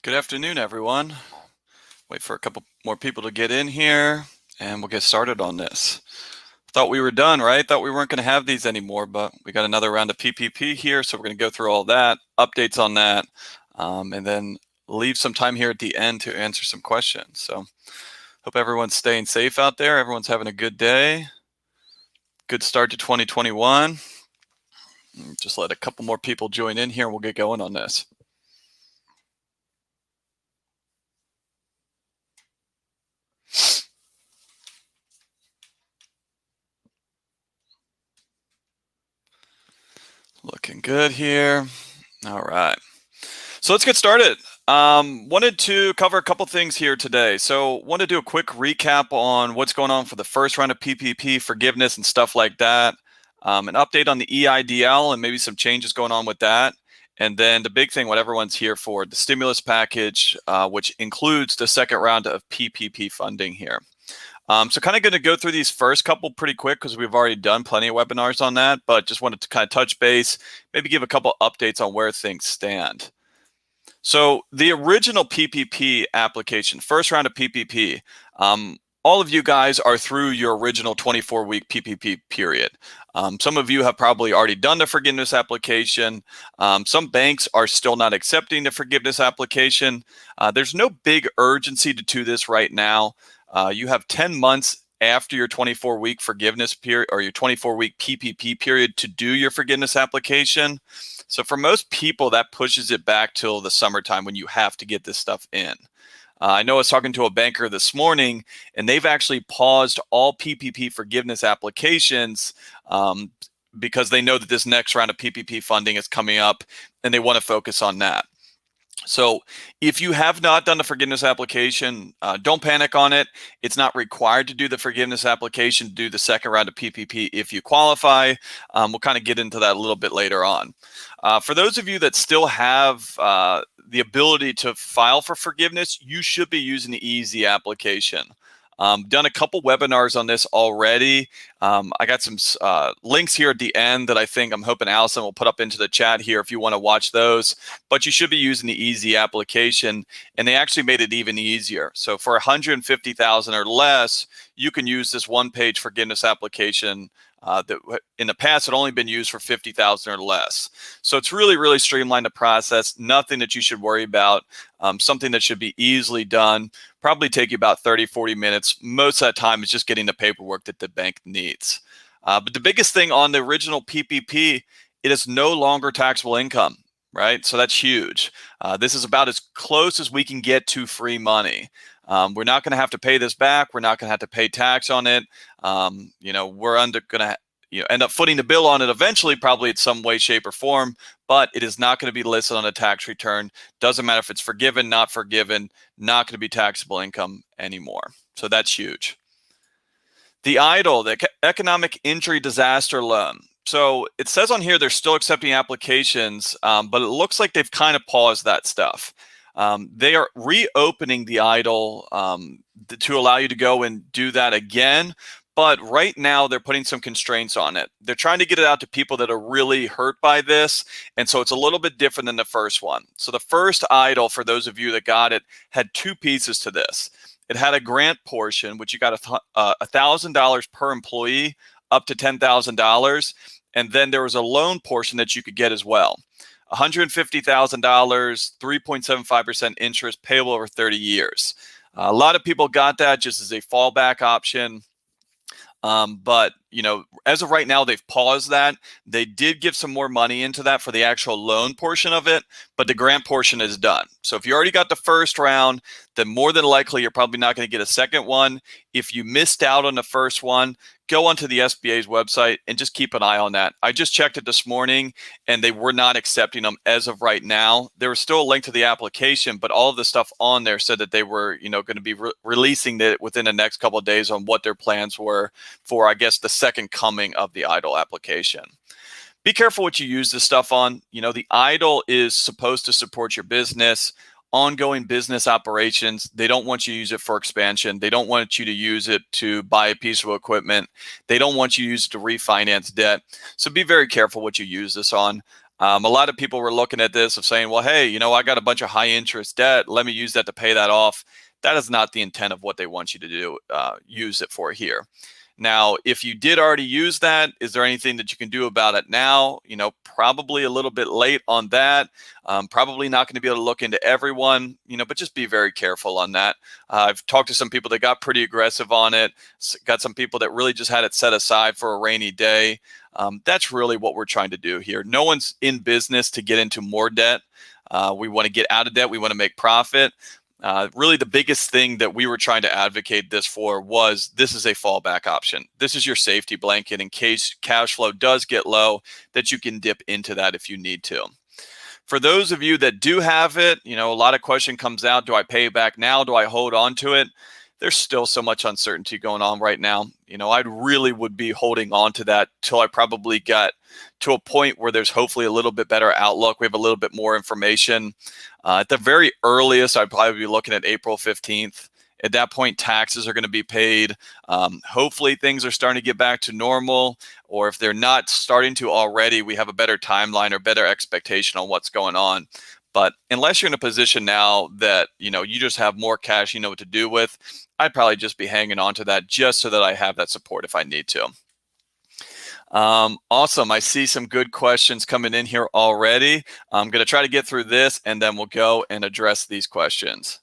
Good afternoon, everyone. Wait for a couple more people to get in here and we'll get started on this. Thought we were done, right? Thought we weren't going to have these anymore, but we got another round of PPP here, so we're going to go through all that, updates on that, and then leave some time here at the end to answer some questions. So hope everyone's staying safe out there. Everyone's having a good day. Good start to 2021. Just let a couple more people join in here and we'll get going on this. Looking good here. All right. So let's get started. Wanted to cover a couple things here today. So wanted to do a quick recap on what's going on for the first round of PPP forgiveness and stuff like that. An update on the EIDL and maybe some changes going on with that. And then the big thing, what everyone's here for, the stimulus package, which includes the second round of PPP funding here. So kind of going to go through these first couple pretty quick because we've already done plenty of webinars on that, but just wanted to kind of touch base, maybe give a couple updates on where things stand. So the original PPP application, first round of PPP, all of you guys are through your original 24-week PPP period. Some of you have probably already done the forgiveness application. Some banks are still not accepting the forgiveness application. There's no big urgency to do this right now. You have 10 months after your 24-week forgiveness period or your 24-week PPP period to do your forgiveness application. So for most people, that pushes it back till the summertime when you have to get this stuff in. I know I was talking to a banker this morning, and they've actually paused all PPP forgiveness applications because they know that this next round of PPP funding is coming up, and they want to focus on that. So if you have not done the forgiveness application, don't panic on it. It's not required to do the forgiveness application to do the second round of PPP if you qualify. We'll kind of get into that a little bit later on. For those of you that still have the ability to file for forgiveness, you should be using the easy application. Done a couple webinars on this already. I got some links here at the end that I'm hoping Allison will put up into the chat here if you want to watch those. But you should be using the easy application, and they actually made it even easier. So for 150,000 or less, you can use this one-page forgiveness application that in the past had only been used for 50,000 or less. So it's really, really streamlined the process. Nothing that you should worry about. Something that should be easily done. Probably take you about 30, 40 minutes. Most of that time is just getting the paperwork that the bank needs. But the biggest thing on the original PPP, it is no longer taxable income, right? So that's huge. This is about as close as we can get to free money. We're not going to have to pay this back. We're not going to have to pay tax on it. We're going to end up footing the bill on it eventually, probably in some way, shape, or form, but it is not going to be listed on a tax return. Doesn't matter if it's forgiven, not going to be taxable income anymore. So that's huge. The EIDL, the Economic Injury Disaster Loan. So it says on here they're still accepting applications, but it looks like they've kind of paused that stuff. They are reopening the EIDL to allow you to go and do that again. But right now, they're putting some constraints on it. They're trying to get it out to people that are really hurt by this. And so it's a little bit different than the first one. So the first EIDL, for those of you that got it, had two pieces to this. It had a grant portion, which you got $1,000 per employee, up to $10,000. And then there was a loan portion that you could get as well. $150,000, 3.75% interest payable over 30 years. A lot of people got that just as a fallback option. But as of right now, they've paused that. They did give some more money into that for the actual loan portion of it, but the grant portion is done. So if you already got the first round, then more than likely you're probably not going to get a second one. If you missed out on the first one, go onto the SBA's website and just keep an eye on that. I just checked it this morning and they were not accepting them as of right now. There was still a link to the application, but all of the stuff on there said that they were, going to be releasing it within the next couple of days on what their plans were for, I guess, the second coming of the EIDL application. Be careful what you use this stuff on. The EIDL is supposed to support your business, ongoing business operations. They don't want you to use it for expansion. They don't want you to use it to buy a piece of equipment. They don't want you to use it to refinance debt. So be very careful what you use this on. A lot of people were looking at this of saying, well, hey, you know, I got a bunch of high interest debt. Let me use that to pay that off. That is not the intent of what they want you to do, use it for here. Now, if you did already use that, is there anything that you can do about it now? You know, probably a little bit late on that. Probably not going to be able to look into everyone, you know, but just be very careful on that. I've talked to some people that got pretty aggressive on it. Got some people that really just had it set aside for a rainy day. That's really what we're trying to do here. No one's in business to get into more debt. We want to get out of debt. We want to make profit. Really, the biggest thing that we were trying to advocate this for was this is a fallback option. This is your safety blanket in case cash flow does get low, that you can dip into that if you need to. For those of you that do have it, you know, a lot of question comes out, do I pay back now? Do I hold on to it? There's still so much uncertainty going on right now. You know, I really would be holding on to that till I probably got to a point where there's hopefully a little bit better outlook. We have a little bit more information. At the very earliest, I'd probably be looking at April 15th. At that point, taxes are going to be paid. Hopefully things are starting to get back to normal, or if they're not starting to already, we have a better timeline or better expectation on what's going on. But unless you're in a position now that, you know, you just have more cash you know what to do with, I'd probably just be hanging on to that just so that I have that support if I need to. Awesome. I see some good questions coming in here already. I'm going to try to get through this and then we'll go and address these questions.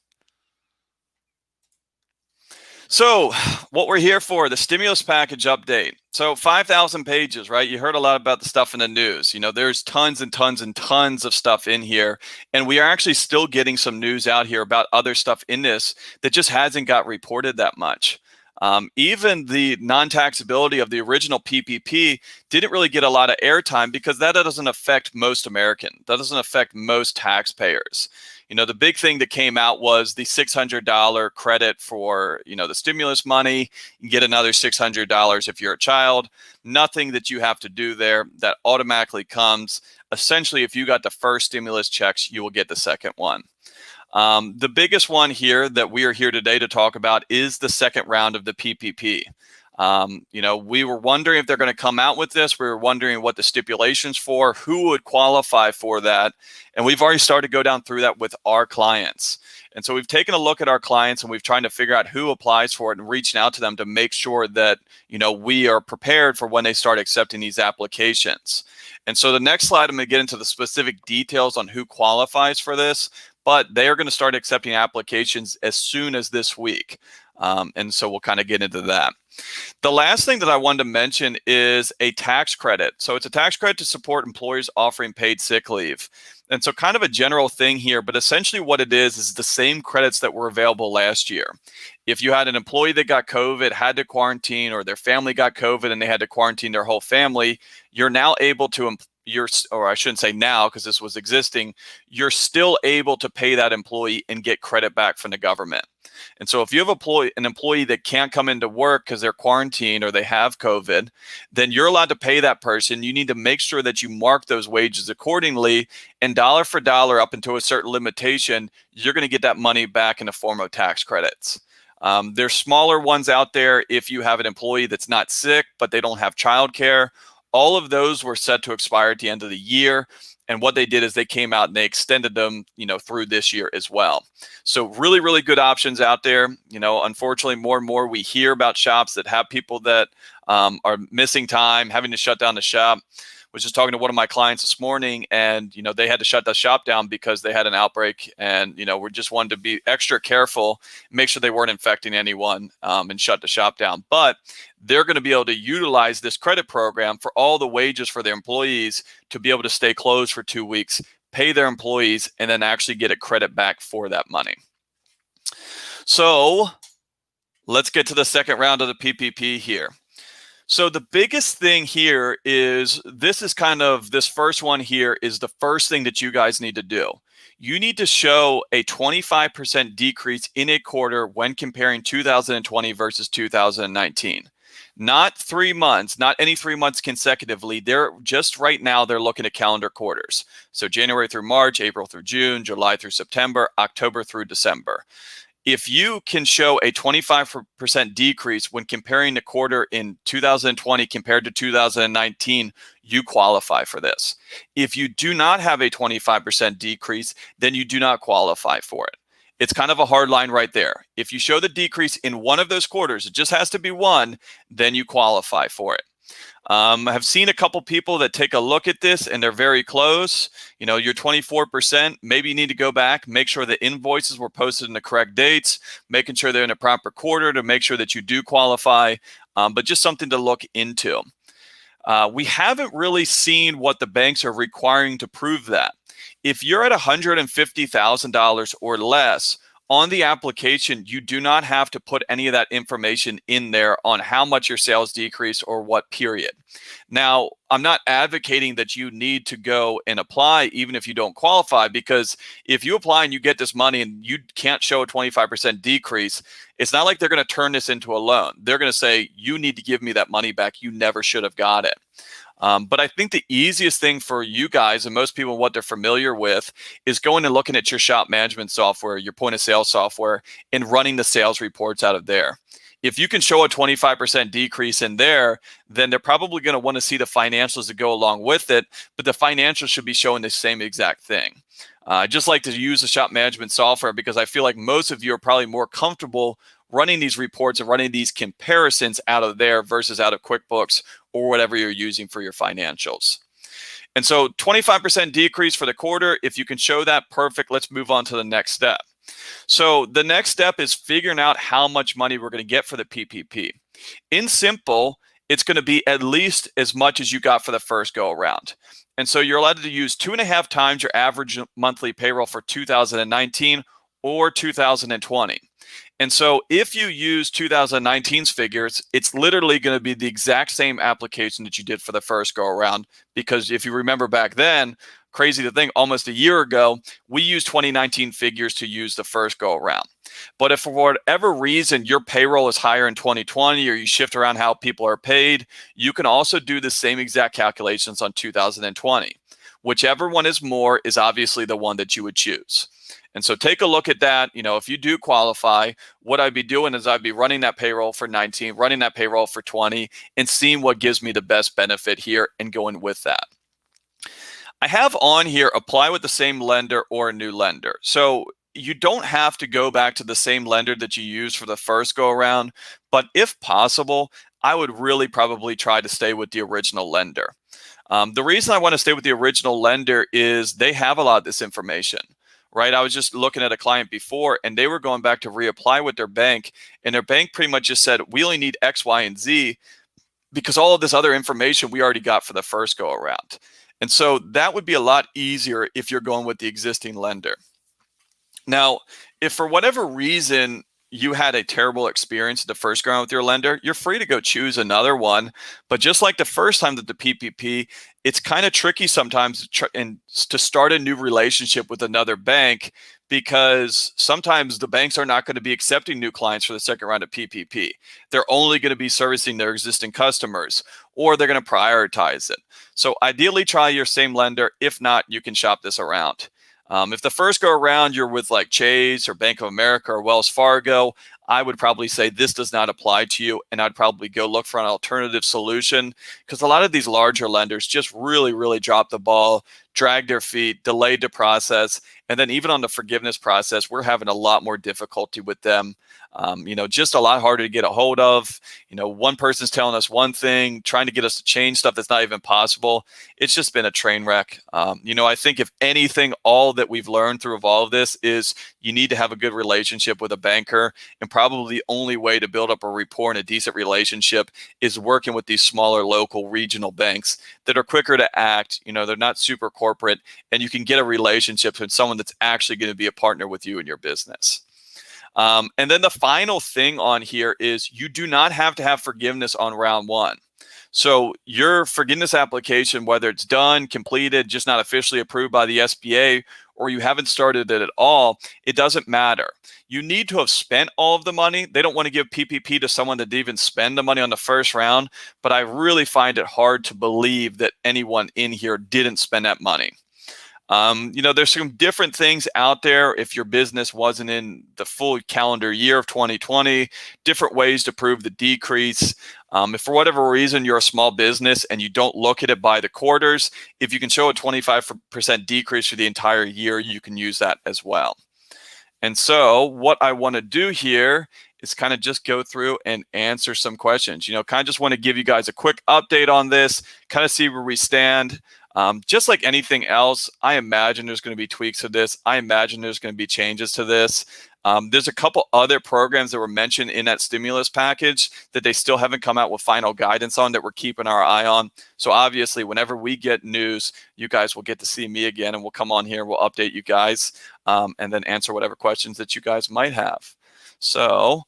So what we're here for, the stimulus package update. So 5,000 pages, right? You heard a lot about the stuff in the news. You know, there's tons and tons and tons of stuff in here. And we are actually still getting some news out here about other stuff in this that just hasn't got reported that much. Even the non-taxability of the original PPP didn't really get a lot of airtime because that doesn't affect most Americans. That doesn't affect most taxpayers. You know, the big thing that came out was the $600 credit for, you know, the stimulus money. You get another $600 if you're a child. Nothing that you have to do there. That automatically comes. Essentially, if you got the first stimulus checks, you will get the second one. The biggest one here that we are here today to talk about is the second round of the PPP. You know, we were wondering if they're going to come out with this. We were wondering what the stipulations for, who would qualify for that. And we've already started to go down through that with our clients. And so we've taken a look at our clients and we've tried to figure out who applies for it and reaching out to them to make sure that, you know, we are prepared for when they start accepting these applications. And so the next slide, I'm going to get into the specific details on who qualifies for this, but they are going to start accepting applications as soon as this week. And so we'll kind of get into that. The last thing that I wanted to mention is a tax credit. So it's a tax credit to support employers offering paid sick leave. And so kind of a general thing here, but essentially what it is the same credits that were available last year. If you had an employee that got COVID, had to quarantine, or their family got COVID and they had to quarantine their whole family, you're now able to, or I shouldn't say now because this was existing, you're still able to pay that employee and get credit back from the government. And so if you have an employee that can't come into work because they're quarantined or they have COVID, then you're allowed to pay that person. You need to make sure that you mark those wages accordingly, and dollar for dollar up until a certain limitation, you're going to get that money back in the form of tax credits. There's smaller ones out there if you have an employee that's not sick, but they don't have childcare. All of those were set to expire at the end of the year. And what they did is they came out and they extended them, you know, through this year as well. So really, really good options out there. You know, unfortunately, more and more we hear about shops that have people that are missing time, having to shut down the shop. Was just talking to one of my clients this morning, and you know, they had to shut the shop down because they had an outbreak, and you know, we just wanted to be extra careful, make sure they weren't infecting anyone, and shut the shop down. But they're going to be able to utilize this credit program for all the wages for their employees to be able to stay closed for 2 weeks, pay their employees, and then actually get a credit back for that money. So let's get to the second round of the PPP here. So the biggest thing here is this first one here is the first thing that you guys need to do. You need to show a 25% decrease in a quarter when comparing 2020 versus 2019. Not 3 months, not any 3 months consecutively. They're just right now, they're looking at calendar quarters. So January through March, April through June, July through September, October through December. If you can show a 25% decrease when comparing the quarter in 2020 compared to 2019, you qualify for this. If you do not have a 25% decrease, then you do not qualify for it. It's kind of a hard line right there. If you show the decrease in one of those quarters, it just has to be one, then you qualify for it. I have seen a couple people that take a look at this and they're very close. You know, you're 24%. Maybe you need to go back, make sure the invoices were posted in the correct dates, making sure they're in a proper quarter to make sure that you do qualify, but just something to look into. We haven't really seen what the banks are requiring to prove that. If you're at $150,000 or less, on the application, you do not have to put any of that information in there on how much your sales decrease or what period. Now, I'm not advocating that you need to go and apply even if you don't qualify, because if you apply and you get this money and you can't show a 25% decrease, it's not like they're going to turn this into a loan. They're going to say, you need to give me that money back. You never should have got it. But I think the easiest thing for you guys and most people, what they're familiar with, is going and looking at your shop management software, your point of sale software, and running the sales reports out of there. If you can show a 25% decrease in there, then they're probably going to want to see the financials that go along with it, but the financials should be showing the same exact thing. I just like to use the shop management software because I feel like most of you are probably more comfortable running these reports and running these comparisons out of there versus out of QuickBooks or whatever you're using for your financials. And so 25% decrease for the quarter. If you can show that, perfect. Let's move on to the next step. So the next step is figuring out how much money we're going to get for the PPP. In simple, it's going to be at least as much as you got for the first go around. And so you're allowed to use 2.5 times your average monthly payroll for 2019 or 2020. And so if you use 2019's figures, it's literally going to be the exact same application that you did for the first go around. Because if you remember back then, crazy to think, almost a year ago, we used 2019 figures to use the first go around. But if for whatever reason your payroll is higher in 2020 or you shift around how people are paid, you can also do the same exact calculations on 2020. Whichever one is more is obviously the one that you would choose. And so take a look at that. You know, if you do qualify, what I'd be doing is I'd be running that payroll for 19, running that payroll for 20, and seeing what gives me the best benefit here and going with that. I have on here, apply with the same lender or a new lender. So you don't have to go back to the same lender that you used for the first go around, but if possible, I would really probably try to stay with the original lender. The reason I want to stay with the original lender is they have a lot of this information. Right, I was just looking at a client before and they were going back to reapply with their bank, and their bank pretty much just said, we only need X, Y, and Z because all of this other information we already got for the first go around. And so that would be a lot easier if you're going with the existing lender. Now, if for whatever reason you had a terrible experience the first go around with your lender, you're free to go choose another one. But just like the first time that the PPP, it's kind of tricky sometimes to start a new relationship with another bank, because sometimes the banks are not going to be accepting new clients for the second round of PPP. They're only going to be servicing their existing customers, or they're going to prioritize it. So ideally try your same lender. If not, you can shop this around. If the first go around you're with like Chase or Bank of America or Wells Fargo, I would probably say this does not apply to you, and I'd probably go look for an alternative solution, because a lot of these larger lenders just really drop the ball, drag their feet, delayed the process, and then even on the forgiveness process, we're having a lot more difficulty with them. You know, just a lot harder to get a hold of. You know, one person's telling us one thing, trying to get us to change stuff that's not even possible. It's just been a train wreck. You know, I think if anything, all that we've learned through all of this is you need to have a good relationship with a banker, and probably the only way to build up a rapport and a decent relationship is working with these smaller local regional banks that are quicker to act. You know, they're not super corporate, and you can get a relationship with someone that's actually going to be a partner with you in your business. And then the final thing on here is you do not have to have forgiveness on round one. So your forgiveness application, whether it's done, completed, just not officially approved by the SBA, or you haven't started it at all, it doesn't matter. You need to have spent all of the money. They don't want to give PPP to someone that didn't even spend the money on the first round, but I really find it hard to believe that anyone in here didn't spend that money. There's some different things out there if your business wasn't in the full calendar year of 2020, different ways to prove the decrease. If for whatever reason you're a small business and you don't look at it by the quarters, if you can show a 25% decrease for the entire year, you can use that as well. And so what I want to do here is kind of just go through and answer some questions. Kind of just want to give you guys a quick update on this, kind of see where we stand. Just like anything else, I imagine there's going to be tweaks to this. I imagine there's going to be changes to this. There's a couple other programs that were mentioned in that stimulus package that they still haven't come out with final guidance on that we're keeping our eye on. So obviously, whenever we get news, you guys will get to see me again, and we'll come on here, we'll update you guys, and then answer whatever questions that you guys might have. So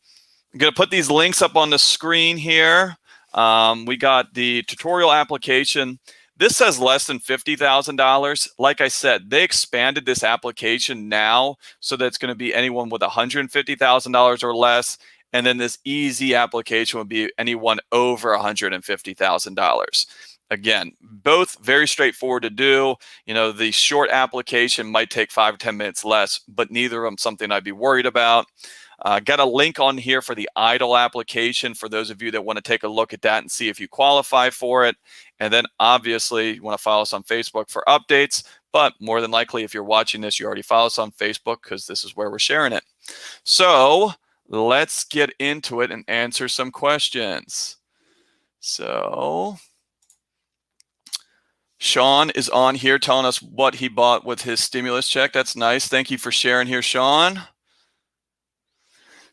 I'm going to put these links up on the screen here. We got the tutorial application. This says less than $50,000. Like I said, they expanded this application now so that it's going to be anyone with $150,000 or less. And then this easy application would be anyone over $150,000. Again, both very straightforward to do. The short application might take 5 or 10 minutes less, but neither of them something I'd be worried about. Got a link on here for the idle application for those of you that want to take a look at that and see if you qualify for it. And then obviously you want to follow us on Facebook for updates, but more than likely if you're watching this, you already follow us on Facebook because this is where we're sharing it. So let's get into it and answer some questions. So Sean is on here telling us what he bought with his stimulus check. That's nice. Thank you for sharing here, Sean.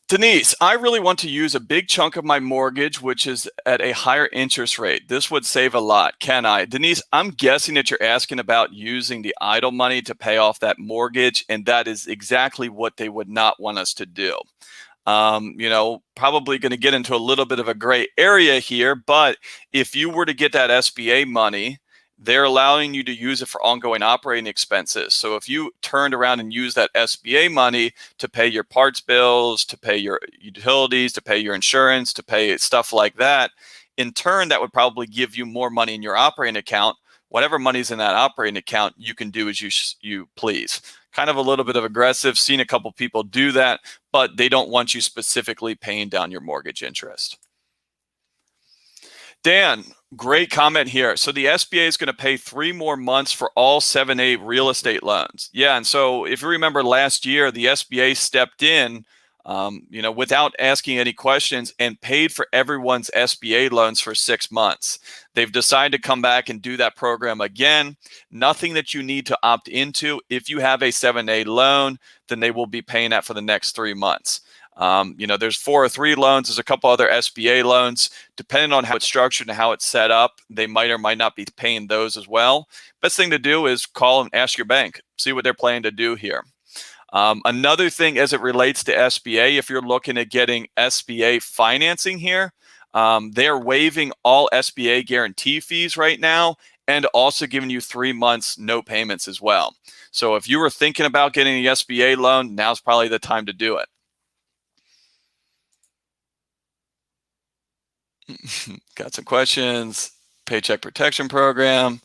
Denise, I really want to use a big chunk of my mortgage, which is at a higher interest rate. This would save a lot. Can I? Denise, I'm guessing that you're asking about using the idle money to pay off that mortgage, and that is exactly what they would not want us to do. Probably going to get into a little bit of a gray area here, but if you were to get that SBA money, they're allowing you to use it for ongoing operating expenses. So if you turned around and used that SBA money to pay your parts bills, to pay your utilities, to pay your insurance, to pay stuff like that, in turn, that would probably give you more money in your operating account. Whatever money's in that operating account, you can do as you please. Kind of a little bit of aggressive. Seen a couple people do that, but they don't want you specifically paying down your mortgage interest. Dan, great comment here. So the SBA is going to pay 3 more months for all 7A real estate loans. Yeah, and so if you remember last year, the SBA stepped in, without asking any questions and paid for everyone's SBA loans for 6 months. They've decided to come back and do that program again. Nothing that you need to opt into. If you have a 7A loan, then they will be paying that for the next 3 months. There's 403 loans. There's a couple other SBA loans. Depending on how it's structured and how it's set up, they might or might not be paying those as well. Best thing to do is call and ask your bank, see what they're planning to do here. Another thing as it relates to SBA, if you're looking at getting SBA financing here, they're waiving all SBA guarantee fees right now and also giving you 3 months no payments as well. So if you were thinking about getting an SBA loan, now's probably the time to do it. Got some questions. Paycheck Protection Program.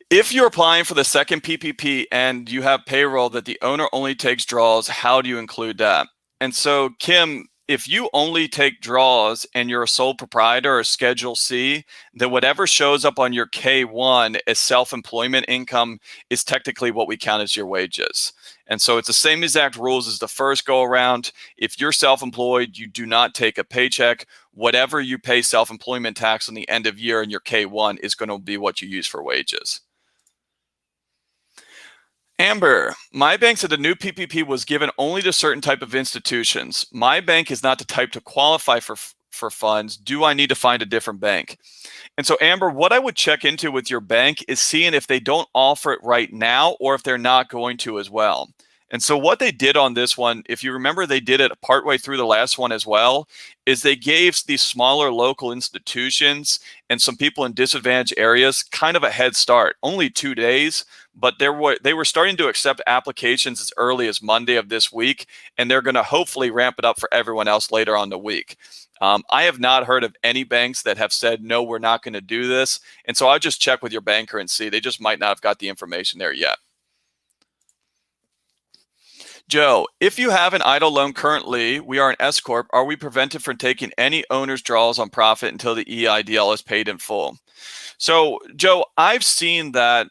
If you're applying for the second PPP and you have payroll that the owner only takes draws, how do you include that? And so, Kim, if you only take draws and you're a sole proprietor or Schedule C, then whatever shows up on your K-1 as self-employment income is technically what we count as your wages. And so it's the same exact rules as the first go around. If you're self-employed, you do not take a paycheck. Whatever you pay self-employment tax on the end of year in your K-1 is going to be what you use for wages. Amber, my bank said the new PPP was given only to certain type of institutions. My bank is not the type to qualify for funds. Do I need to find a different bank? And so, Amber, what I would check into with your bank is seeing if they don't offer it right now or if they're not going to as well. And so what they did on this one, if you remember, they did it partway through the last one as well, is they gave these smaller local institutions and some people in disadvantaged areas kind of a head start. Only 2 days, but they were starting to accept applications as early as Monday of this week, and they're going to hopefully ramp it up for everyone else later on the week. I have not heard of any banks that have said, no, we're not going to do this. And so I'll just check with your banker and see. They just might not have got the information there yet. Joe, if you have an idle loan currently, we are an S Corp, are we prevented from taking any owner's draws on profit until the EIDL is paid in full? So, Joe, I've seen that,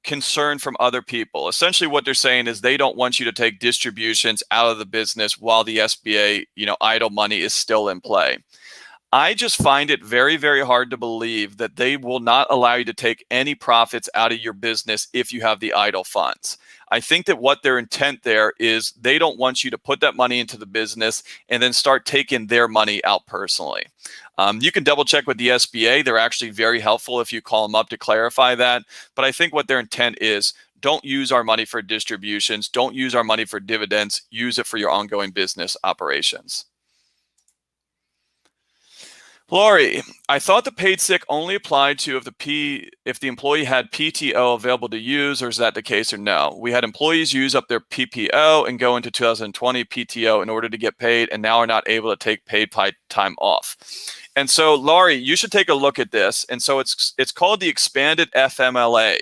concern from other people. Essentially what they're saying is they don't want you to take distributions out of the business while the SBA, idle money is still in play. I just find it very, very hard to believe that they will not allow you to take any profits out of your business if you have the idle funds. I think that what their intent there is they don't want you to put that money into the business and then start taking their money out personally. You can double check with the SBA. They're actually very helpful if you call them up to clarify that. But I think what their intent is, don't use our money for distributions. Don't use our money for dividends. Use it for your ongoing business operations. Lori, I thought the paid sick only applied to if the employee had PTO available to use, or is that the case or no? We had employees use up their PPO and go into 2020 PTO in order to get paid, and now are not able to take paid time off. And so, Laurie, you should take a look at this. And so it's called the Expanded Fmla.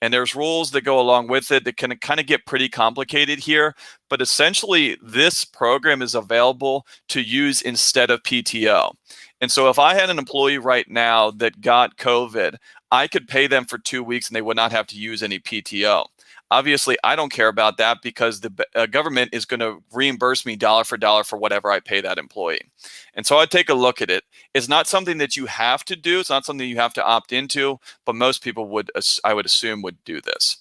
And there's rules that go along with it that can kind of get pretty complicated here. But essentially, this program is available to use instead of PTO. And so if I had an employee right now that got COVID, I could pay them for 2 weeks and they would not have to use any PTO. Obviously, I don't care about that because the government is going to reimburse me dollar for dollar for whatever I pay that employee. And so I'd take a look at it. It's not something that you have to do. It's not something you have to opt into, but most people would, I would assume, would do this.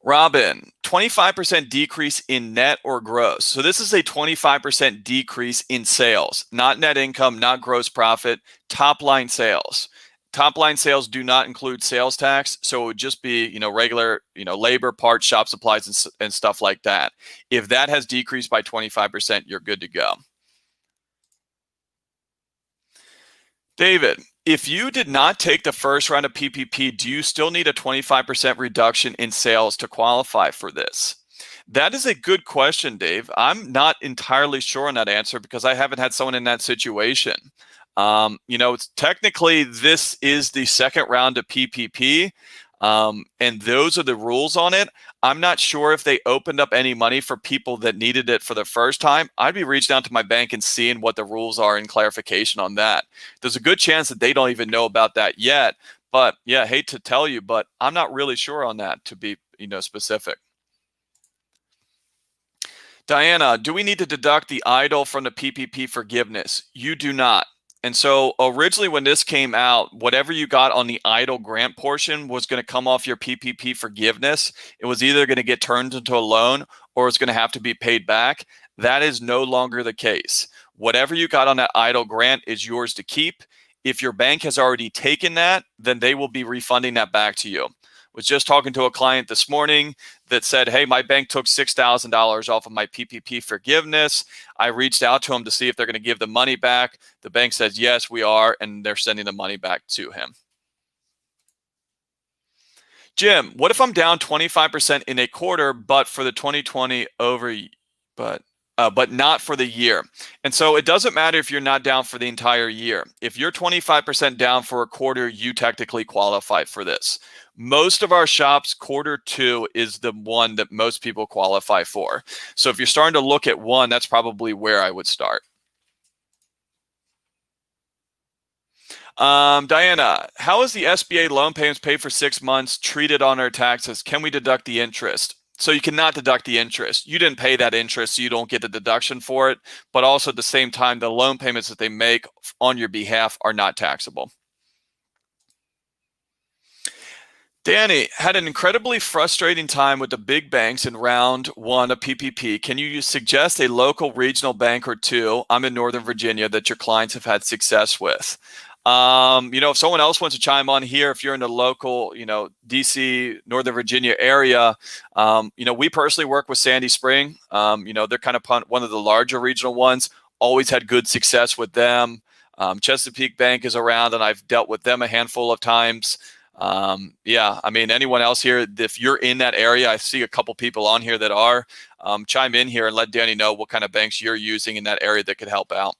Robin, 25% decrease in net or gross. So this is a 25% decrease in sales, not net income, not gross profit, top line sales. Top line sales do not include sales tax, so it would just be, regular, labor, parts, shop supplies, and stuff like that. If that has decreased by 25%, you're good to go. David, if you did not take the first round of PPP, do you still need a 25% reduction in sales to qualify for this? That is a good question, Dave. I'm not entirely sure on that answer because I haven't had someone in that situation. Technically, this is the second round of PPP, and those are the rules on it. I'm not sure if they opened up any money for people that needed it for the first time. I'd be reaching out to my bank and seeing what the rules are and clarification on that. There's a good chance that they don't even know about that yet. But yeah, hate to tell you, but I'm not really sure on that to be, specific. Diana, do we need to deduct the idle from the PPP forgiveness? You do not. And so originally when this came out, whatever you got on the idle grant portion was going to come off your PPP forgiveness. It was either going to get turned into a loan or it's going to have to be paid back. That is no longer the case. Whatever you got on that idle grant is yours to keep. If your bank has already taken that, then they will be refunding that back to you. Was just talking to a client this morning that said, hey, my bank took $6,000 off of my PPP forgiveness. I reached out to him to see if they're going to give the money back. The bank says, yes, we are, and they're sending the money back to him. Jim, what if I'm down 25% in a quarter, but for the 2020 but not for the year? And so it doesn't matter if you're not down for the entire year. If you're 25% down for a quarter, you technically qualify for this. Most of our shops, quarter two is the one that most people qualify for. So if you're starting to look at one, that's probably where I would start. Diana, how is the SBA loan payments paid for 6 months treated on our taxes? Can we deduct the interest? So you cannot deduct the interest. You didn't pay that interest, so you don't get the deduction for it. But also at the same time, the loan payments that they make on your behalf are not taxable. Danny, had an incredibly frustrating time with the big banks in round one of PPP. Can you suggest a local regional bank or two, I'm in Northern Virginia, that your clients have had success with? If someone else wants to chime on here, if you're in the local, DC, Northern Virginia area, we personally work with Sandy Spring. They're kind of one of the larger regional ones, always had good success with them. Chesapeake Bank is around and I've dealt with them a handful of times. Yeah, I mean, anyone else here, if you're in that area, I see a couple people on here that are, chime in here and let Danny know what kind of banks you're using in that area that could help out.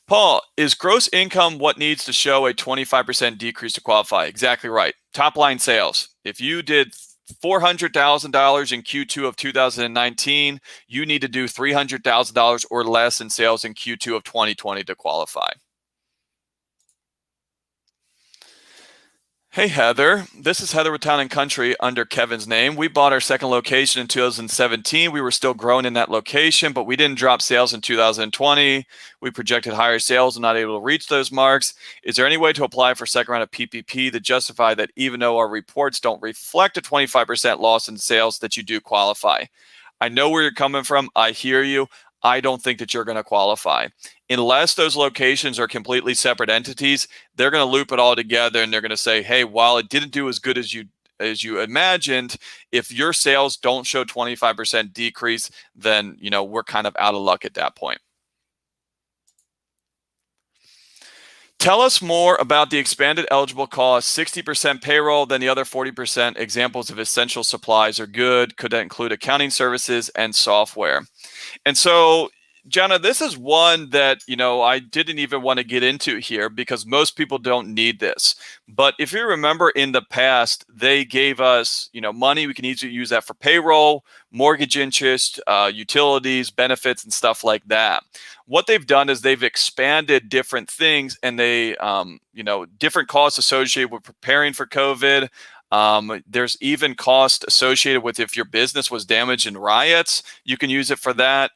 Paul, is gross income what needs to show a 25% decrease to qualify? Exactly right. Top line sales. If you did $400,000 in Q2 of 2019, you need to do $300,000 or less in sales in Q2 of 2020 to qualify. Hey Heather, this is Heather with Town and Country under Kevin's name. We bought our second location in 2017. We were still growing in that location, but we didn't drop sales in 2020. We projected higher sales and not able to reach those marks. Is there any way to apply for second round of PPP to justify that even though our reports don't reflect a 25% loss in sales that you do qualify? I know where you're coming from. I hear you. I don't think that you're going to qualify. Unless those locations are completely separate entities, they're going to loop it all together and they're going to say, hey, while it didn't do as good as you imagined, if your sales don't show 25% decrease, then we're kind of out of luck at that point. Tell us more about the expanded eligible cost, 60% payroll, then the other 40% examples of essential supplies are good. Could that include accounting services and software? And so, Jana, this is one that, I didn't even want to get into here because most people don't need this. But if you remember in the past, they gave us, money. We can easily use that for payroll, mortgage interest, utilities, benefits, and stuff like that. What they've done is they've expanded different things and they, different costs associated with preparing for COVID. There's even cost associated with if your business was damaged in riots, you can use it for that.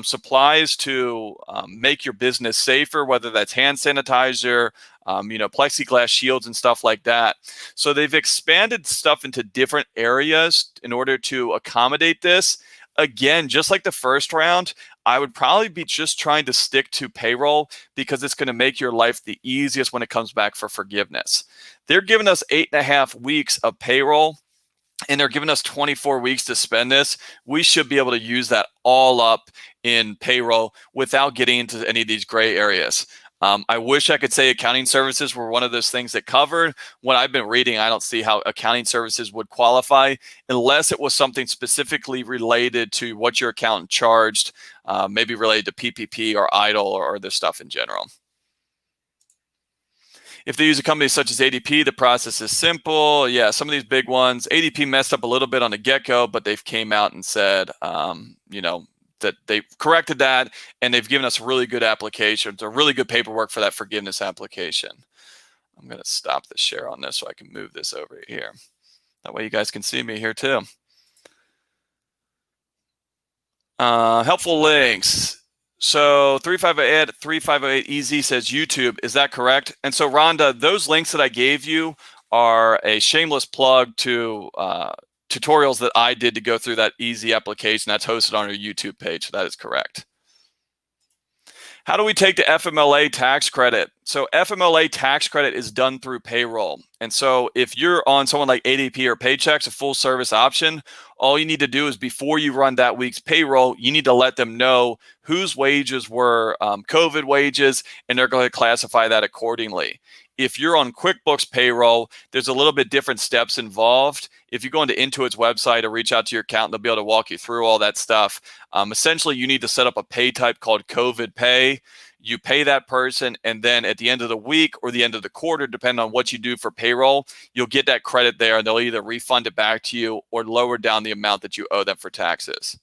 Supplies to make your business safer, whether that's hand sanitizer, plexiglass shields and stuff like that. So they've expanded stuff into different areas in order to accommodate this. Again, just like the first round, I would probably be just trying to stick to payroll because it's going to make your life the easiest when it comes back for forgiveness. They're giving us 8.5 weeks of payroll and they're giving us 24 weeks to spend this. We should be able to use that all up in payroll without getting into any of these gray areas. I wish I could say accounting services were one of those things that covered. When I've been reading, I don't see how accounting services would qualify unless it was something specifically related to what your accountant charged, maybe related to PPP or EIDL or this stuff in general. If they use a company such as ADP, the process is simple. Yeah, some of these big ones, ADP messed up a little bit on the get-go, but they've came out and said, that they corrected that and they've given us really good applications or really good paperwork for that forgiveness application. I'm going to stop the share on this so I can move this over here. That way you guys can see me here too. Helpful links. So 3508 EZ says YouTube. Is that correct? And so Rhonda, those links that I gave you are a shameless plug to tutorials that I did to go through that easy application that's hosted on our YouTube page. So that is correct. How do we take the FMLA tax credit? So FMLA tax credit is done through payroll. And so if you're on someone like ADP or Paychex, a full service option, all you need to do is before you run that week's payroll, you need to let them know whose wages were COVID wages, and they're going to classify that accordingly. If you're on QuickBooks Payroll, there's a little bit different steps involved. If you go into Intuit's website or reach out to your accountant, they'll be able to walk you through all that stuff. Essentially, you need to set up a pay type called COVID Pay. You pay that person, and then at the end of the week or the end of the quarter, depending on what you do for payroll, you'll get that credit there, and they'll either refund it back to you or lower down the amount that you owe them for taxes.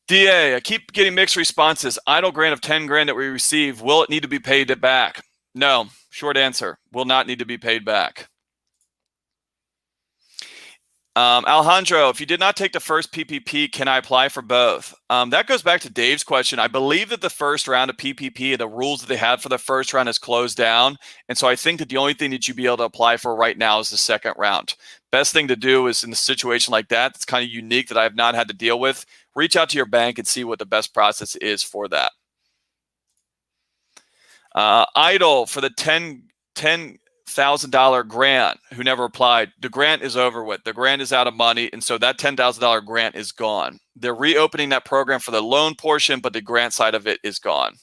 DA, I keep getting mixed responses. Idle grant of 10 grand that we receive, will it need to be paid back? No, short answer, will not need to be paid back. Alejandro, if you did not take the first PPP, can I apply for both? That goes back to Dave's question. I believe that the first round of PPP and the rules that they had for the first round is closed down. And so I think that the only thing that you'd be able to apply for right now is the second round. Best thing to do is in a situation like that, it's kind of unique that I have not had to deal with, reach out to your bank and see what the best process is for that. Idle for the $10,000 grant who never applied. The grant is over with. The grant is out of money, and so that $10,000 grant is gone. They're reopening that program for the loan portion, but the grant side of it is gone.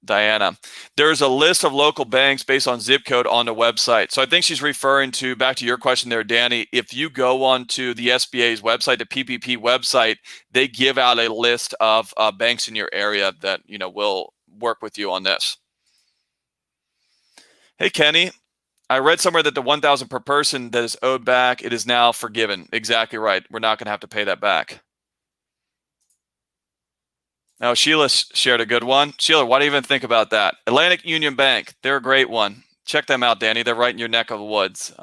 Diana. There's a list of local banks based on zip code on the website. So I think she's referring to, back to your question there, Danny, if you go onto the SBA's website, the PPP website, they give out a list of banks in your area that, will work with you on this. Hey, Kenny, I read somewhere that the $1,000 per person that is owed back, it is now forgiven. Exactly right. We're not going to have to pay that back. Now, Sheila shared a good one. Sheila, why do you even think about that? Atlantic Union Bank, they're a great one. Check them out, Danny. They're right in your neck of the woods.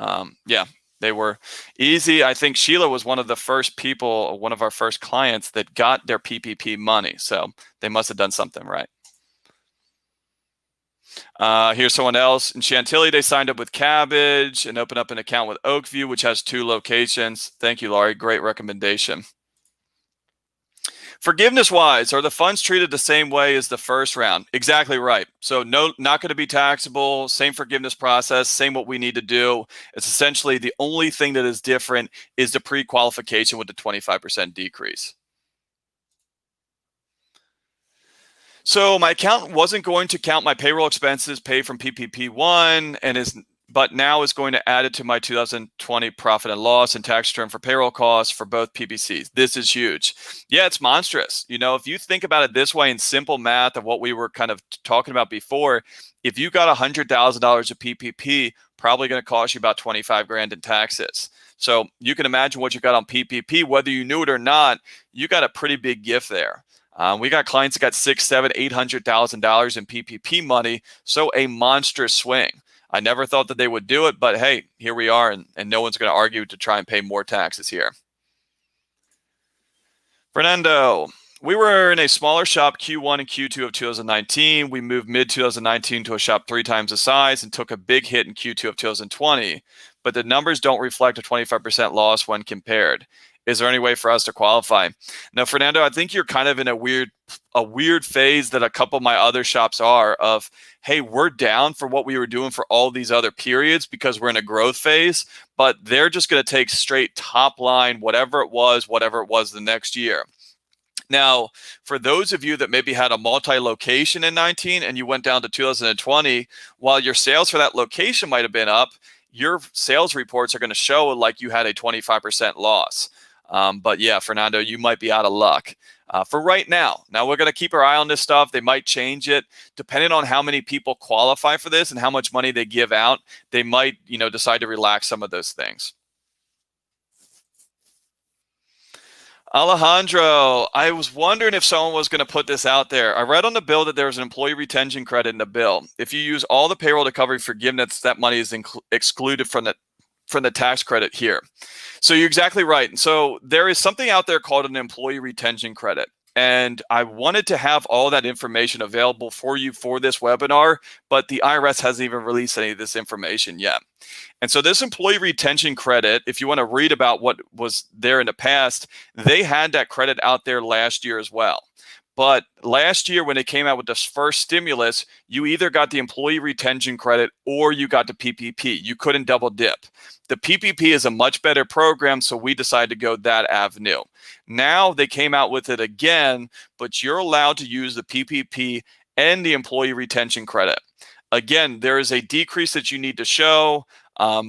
Yeah, they were easy. I think Sheila was one of the first people, one of our first clients that got their PPP money. So they must have done something right. Here's someone else. In Chantilly, they signed up with Cabbage and opened up an account with Oakview, which has 2 locations. Thank you, Laurie. Great recommendation. Forgiveness-wise, are the funds treated the same way as the first round? Exactly right. So no, not going to be taxable, same forgiveness process, same what we need to do. It's essentially the only thing that is different is the pre-qualification with the 25% decrease. So my accountant wasn't going to count my payroll expenses paid from PPP1 but now is going to add it to my 2020 profit and loss and tax return for payroll costs for both PPCs. This is huge. Yeah, it's monstrous. If you think about it this way in simple math of what we were kind of talking about before, if you got $100,000 of PPP, probably going to cost you about 25 grand in taxes. So you can imagine what you got on PPP, whether you knew it or not, you got a pretty big gift there. We got clients that got $600,000, $700,000, $800,000 in PPP money. So a monstrous swing. I never thought that they would do it, but hey, here we are, and no one's going to argue to try and pay more taxes here. Fernando, we were in a smaller shop Q1 and Q2 of 2019. We moved mid-2019 to a shop 3 times the size and took a big hit in Q2 of 2020, but the numbers don't reflect a 25% loss when compared. Is there any way for us to qualify? Now, Fernando, I think you're kind of in a weird phase that a couple of my other shops are of, hey, we're down for what we were doing for all these other periods because we're in a growth phase, but they're just going to take straight top line, whatever it was the next year. Now, for those of you that maybe had a multi-location in 19 and you went down to 2020, while your sales for that location might have been up, your sales reports are going to show like you had a 25% loss. But yeah, Fernando, you might be out of luck for right now. Now we're going to keep our eye on this stuff. They might change it depending on how many people qualify for this and how much money they give out. They might, decide to relax some of those things. Alejandro, I was wondering if someone was going to put this out there. I read on the bill that there was an employee retention credit in the bill. If you use all the payroll to cover forgiveness, that money is excluded from the tax credit here. So you're exactly right. And so there is something out there called an employee retention credit. And I wanted to have all that information available for you for this webinar, but the IRS hasn't even released any of this information yet. And so this employee retention credit, if you want to read about what was there in the past, they had that credit out there last year as well. But last year, when it came out with this first stimulus, you either got the employee retention credit or you got the PPP. You couldn't double dip. The PPP is a much better program, so we decided to go that avenue. Now they came out with it again, but you're allowed to use the PPP and the employee retention credit. Again, there is a decrease that you need to show.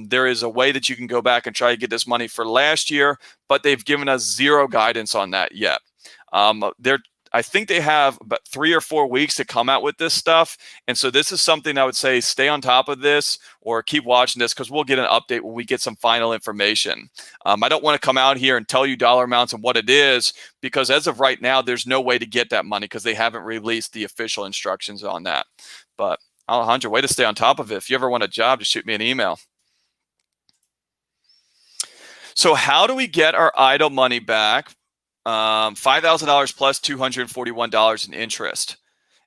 There is a way that you can go back and try to get this money for last year, but they've given us zero guidance on that yet. I think they have about 3 or 4 weeks to come out with this stuff. And so this is something I would say, stay on top of this or keep watching this because we'll get an update when we get some final information. I don't want to come out here and tell you dollar amounts and what it is because as of right now, there's no way to get that money because they haven't released the official instructions on that. But Alejandro, way to stay on top of it. If you ever want a job, just shoot me an email. So how do we get our idle money back? $5,000 plus $241 in interest.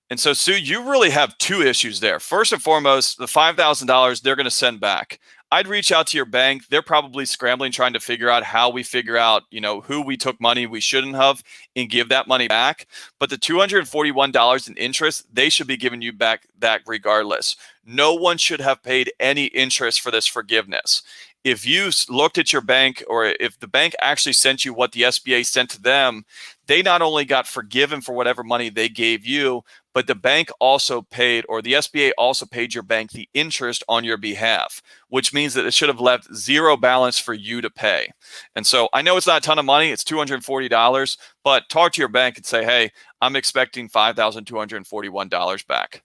And so, Sue, you really have 2 issues there. First and foremost, the $5,000 they're going to send back. I'd reach out to your bank. They're probably scrambling, trying to figure out how we figure out, who we took money we shouldn't have and give that money back. But the $241 in interest, they should be giving you back that regardless. no one should have paid any interest for this forgiveness. If you looked at your bank, or if the bank actually sent you what the SBA sent to them, they not only got forgiven for whatever money they gave you, but the bank also paid, or the SBA also paid your bank the interest on your behalf, which means that it should have left zero balance for you to pay. And so I know it's not a ton of money, it's $240, but talk to your bank and say, hey, I'm expecting $5,241 back.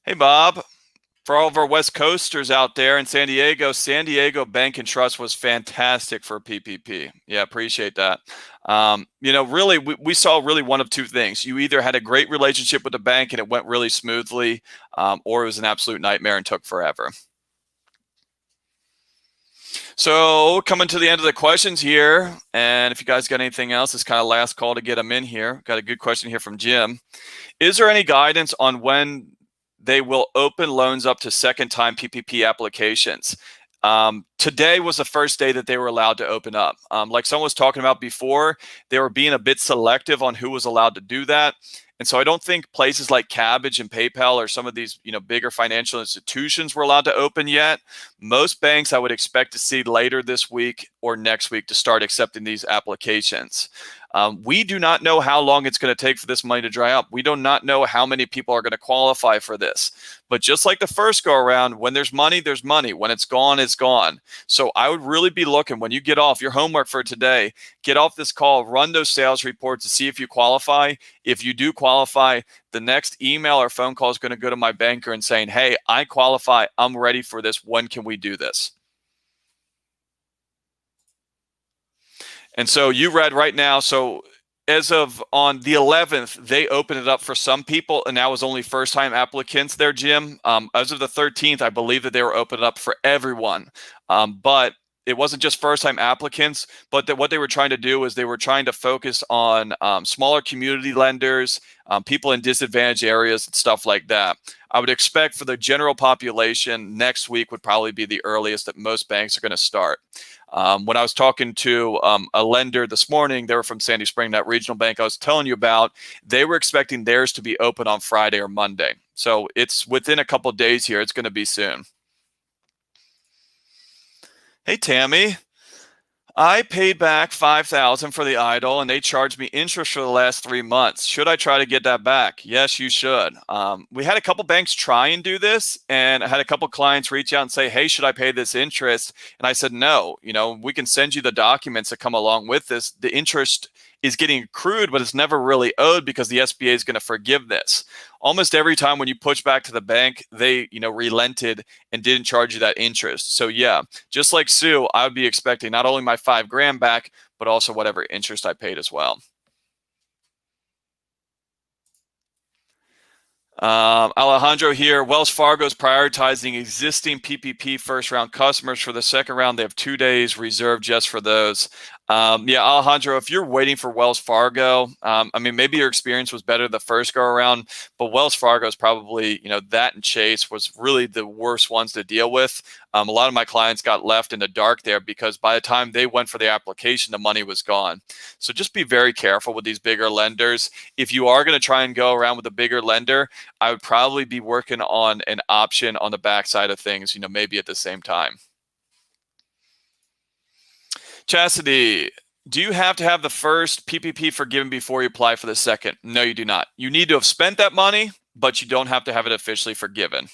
Hey, Bob. For all of our West Coasters out there in San Diego Bank and Trust was fantastic for PPP. Yeah, appreciate that. Really, we saw really one of two things. You either had a great relationship with the bank and it went really smoothly, or it was an absolute nightmare and took forever. So coming to the end of the questions here, and if you guys got anything else, it's kind of last call to get them in here. Got a good question here from Jim. Is there any guidance on when they will open loans up to second-time PPP applications? Today was the first day that they were allowed to open up. Like someone was talking about before, they were being a bit selective on who was allowed to do that. And so I don't think places like Cabbage and PayPal or some of these, bigger financial institutions were allowed to open yet. Most banks I would expect to see later this week or next week to start accepting these applications. We do not know how long it's going to take for this money to dry up. We do not know how many people are going to qualify for this. But just like the first go around, when there's money, there's money. When it's gone, it's gone. So I would really be looking, when you get off your homework for today, get off this call, run those sales reports to see if you qualify. If you do qualify, the next email or phone call is going to go to my banker and saying, hey, I qualify. I'm ready for this. When can we do this? And so you read right now, so as of on the 11th, they opened it up for some people, and that was only first-time applicants there, Jim. As of the 13th, I believe that they were opening up for everyone. But it wasn't just first-time applicants, but what they were trying to do is they were trying to focus on smaller community lenders, people in disadvantaged areas and stuff like that. I would expect for the general population, next week would probably be the earliest that most banks are going to start. When I was talking to a lender this morning, they were from Sandy Spring, that regional bank I was telling you about, they were expecting theirs to be open on Friday or Monday. So it's within a couple of days here. It's going to be soon. Hey, Tammy. I paid back $5,000 for the idle, and they charged me interest for the last 3 months. Should I try to get that back? Yes, you should. We had a couple banks try and do this, and I had a couple clients reach out and say, hey, should I pay this interest? And I said, no, we can send you the documents that come along with this. The interest is getting accrued, but it's never really owed because the SBA is going to forgive this. Almost every time when you push back to the bank, they, relented and didn't charge you that interest. So yeah, just like Sue, I would be expecting not only my $5,000 back, but also whatever interest I paid as well. Alejandro here. Wells Fargo is prioritizing existing PPP first round customers. For the second round, they have 2 days reserved just for those. Yeah, Alejandro, if you're waiting for Wells Fargo, maybe your experience was better the first go around, but Wells Fargo is probably, that and Chase was really the worst ones to deal with. A lot of my clients got left in the dark there because by the time they went for the application, the money was gone. So just be very careful with these bigger lenders. If you are going to try and go around with a bigger lender, I would probably be working on an option on the backside of things, maybe at the same time. Chastity, do you have to have the first PPP forgiven before you apply for the second? No, you do not. You need to have spent that money, but you don't have to have it officially forgiven.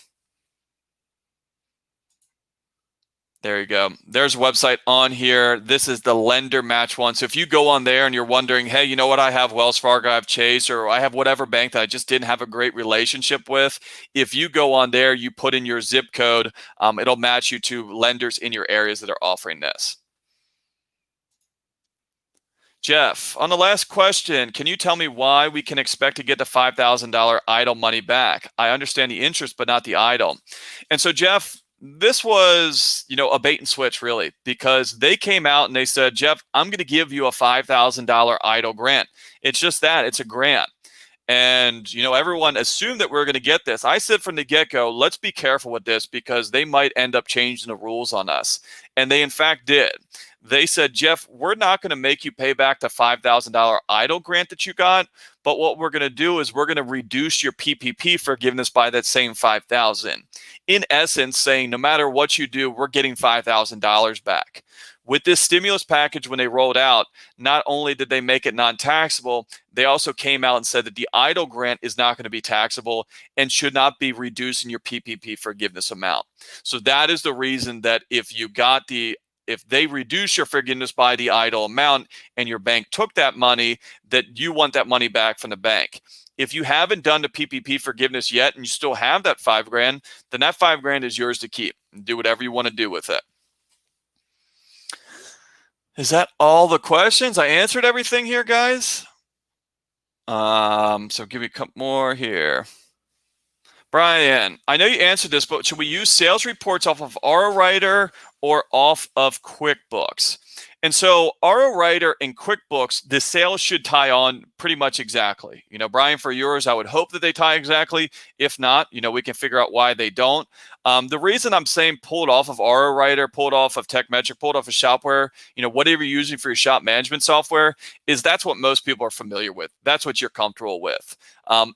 There you go. There's a website on here. This is the lender match one. So if you go on there and you're wondering, hey, you know what? I have Wells Fargo, I have Chase, or I have whatever bank that I just didn't have a great relationship with. If you go on there, you put in your zip code, it'll match you to lenders in your areas that are offering this. Jeff, on the last question, can you tell me why we can expect to get the $5,000 idle money back? I understand the interest, but not the idle. And so, Jeff, this was, a bait and switch, really, because they came out and they said, Jeff, I'm going to give you a $5,000 idle grant. It's just that, it's a grant. And, everyone assumed that we were going to get this. I said from the get-go, let's be careful with this because they might end up changing the rules on us. And they, in fact, did. They said, Jeff, we're not going to make you pay back the $5,000 EIDL grant that you got, but what we're going to do is we're going to reduce your PPP forgiveness by that same $5,000. In essence, saying no matter what you do, we're getting $5,000 back. With this stimulus package, when they rolled out, not only did they make it non-taxable, they also came out and said that the EIDL grant is not going to be taxable and should not be reducing your PPP forgiveness amount. So that is the reason that if they reduce your forgiveness by the EIDL amount and your bank took that money, that you want that money back from the bank. If you haven't done the PPP forgiveness yet and you still have that $5,000, then that $5,000 is yours to keep and do whatever you want to do with it. Is that all the questions? I answered everything here, guys. So give me a couple more here. Brian, I know you answered this, but should we use sales reports off of RO Writer or off of QuickBooks? And so RO Writer and QuickBooks, the sales should tie on pretty much exactly. Brian, for yours, I would hope that they tie exactly. If not, we can figure out why they don't. The reason I'm saying pull it off of RO Writer, pull it off of TechMetric, pull it off of Shopware, whatever you're using for your shop management software, is that's what most people are familiar with. That's what you're comfortable with.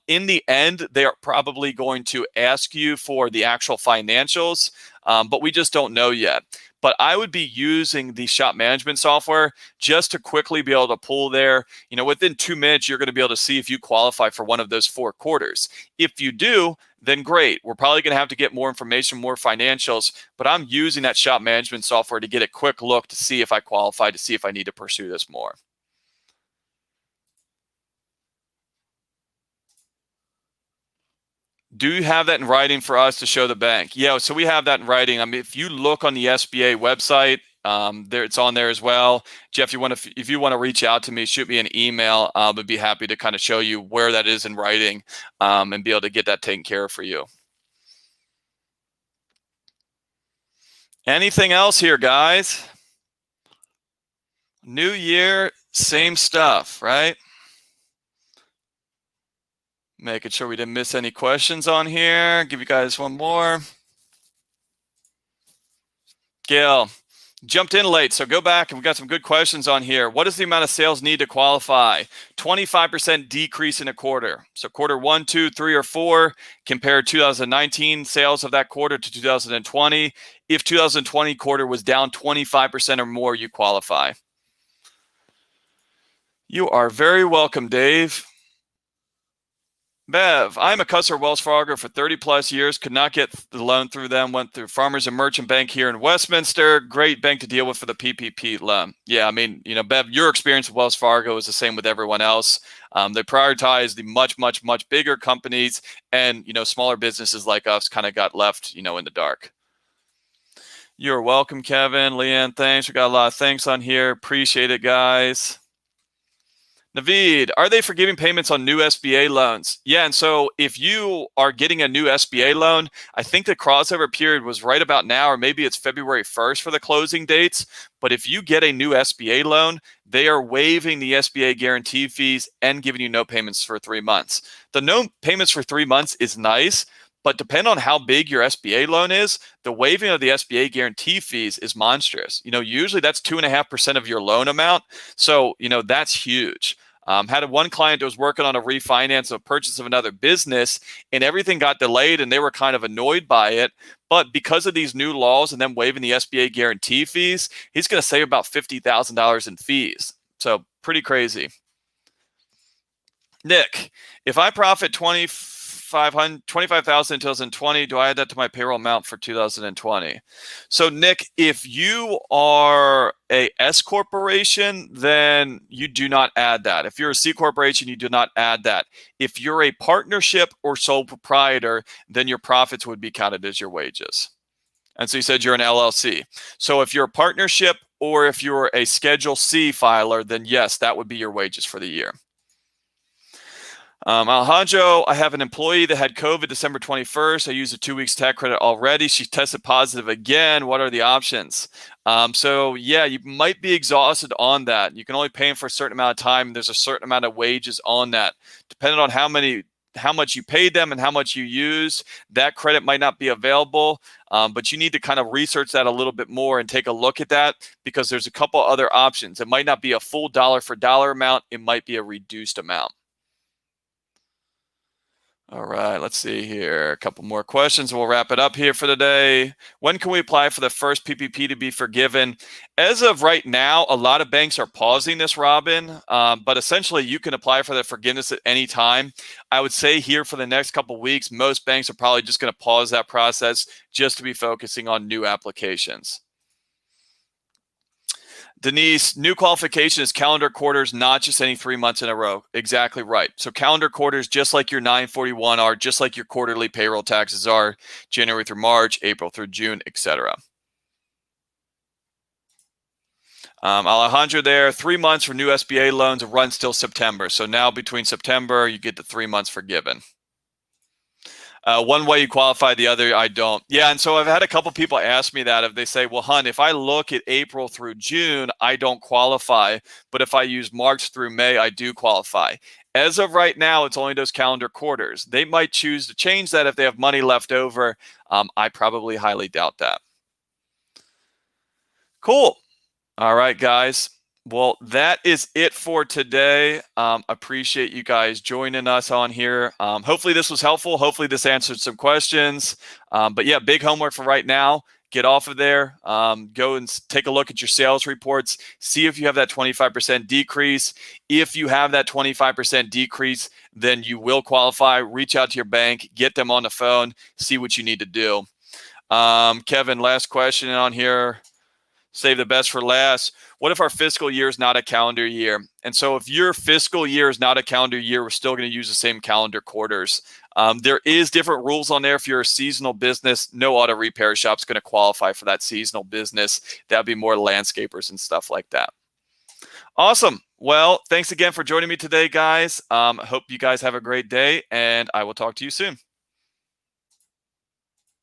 In the end, they are probably going to ask you for the actual financials, but we just don't know yet. But I would be using the shop management software just to quickly be able to pull there. Within 2 minutes, you're going to be able to see if you qualify for one of those 4 quarters. If you do, then great. We're probably going to have to get more information, more financials, but I'm using that shop management software to get a quick look to see if I qualify, to see if I need to pursue this more. Do you have that in writing for us to show the bank? Yeah, so we have that in writing. I mean, if you look on the SBA website, it's on there as well. Jeff, if you want to reach out to me, shoot me an email. I'd be happy to kind of show you where that is in writing and be able to get that taken care of for you. Anything else here, guys? New year, same stuff, right? Making sure we didn't miss any questions on here. Give you guys one more. Gail, jumped in late, so go back and we've got some good questions on here. What is the amount of sales need to qualify? 25% decrease in a quarter. So quarter 1, 2, 3, or 4, compare 2019 sales of that quarter to 2020. If 2020 quarter was down 25% or more, you qualify. You are very welcome, Dave. Bev, I'm a customer of Wells Fargo for 30 plus years, could not get the loan through them, went through Farmers and Merchant Bank here in Westminster. Great bank to deal with for the PPP loan. Yeah, I mean, Bev, your experience with Wells Fargo is the same with everyone else. They prioritize the much, much, much bigger companies, and, smaller businesses like us kind of got left, in the dark. You're welcome, Kevin. Leanne, thanks. We got a lot of thanks on here. Appreciate it, guys. Naveed, are they forgiving payments on new SBA loans? Yeah, and so if you are getting a new SBA loan, I think the crossover period was right about now, or maybe it's February 1st for the closing dates. But if you get a new SBA loan, they are waiving the SBA guarantee fees and giving you no payments for 3 months. The no payments for 3 months is nice, but depending on how big your SBA loan is, the waiving of the SBA guarantee fees is monstrous. Usually that's 2.5% of your loan amount. So, that's huge. Had one client that was working on a refinance of purchase of another business, and everything got delayed and they were kind of annoyed by it. But because of these new laws and them waiving the SBA guarantee fees, he's going to save about $50,000 in fees. So pretty crazy. Nick, if I profit $25,000 in 2020, do I add that to my payroll amount for 2020? So Nick, if you are a S corporation, then you do not add that. If you're a C corporation, you do not add that. If you're a partnership or sole proprietor, then your profits would be counted as your wages. And so you said you're an LLC. So if you're a partnership or if you're a Schedule C filer, then yes, that would be your wages for the year. Alejandro, I have an employee that had COVID December 21st. I used a 2 weeks tax credit already. She tested positive again. What are the options? So yeah, you might be exhausted on that. You can only pay them for a certain amount of time. There's a certain amount of wages on that. Depending on how much you paid them and how much you use, that credit might not be available. But you need to kind of research that a little bit more and take a look at that, because there's a couple other options. It might not be a full dollar for dollar amount. It might be a reduced amount. All right, let's see here. A couple more questions. We'll wrap it up here for the day. When can we apply for the first PPP to be forgiven? As of right now, a lot of banks are pausing this, Robin, but essentially you can apply for the forgiveness at any time. I would say here for the next couple weeks, most banks are probably just going to pause that process just to be focusing on new applications. Denise, new qualification is calendar quarters, not just any 3 months in a row. Exactly right. So calendar quarters, just like your 941 are, just like your quarterly payroll taxes are, January through March, April through June, etc. Alejandro there, 3 months for new SBA loans runs till September. So now between September, you get the 3 months forgiven. One way you qualify, the other I don't. Yeah, and so I've had a couple people ask me that. If they say, well, Hun, if I look at April through June, I don't qualify. But if I use March through May, I do qualify. As of right now, it's only those calendar quarters. They might choose to change that if they have money left over. I probably highly doubt that. Cool. All right, guys. Well, that is it for today. Appreciate you guys joining us on here. Hopefully this was helpful. Hopefully this answered some questions. But yeah, big homework for right now. Get off of there. Go and take a look at your sales reports. See if you have that 25% decrease. If you have that 25% decrease, then you will qualify. Reach out to your bank. Get them on the phone. See what you need to do. Kevin, last question on here. Save the best for last. What if our fiscal year is not a calendar year? And so if your fiscal year is not a calendar year, we're still going to use the same calendar quarters. There is different rules on there. If you're a seasonal business, no auto repair shop is going to qualify for that seasonal business. That'd be more landscapers and stuff like that. Awesome. Well, thanks again for joining me today, guys. Hope you guys have a great day, and I will talk to you soon.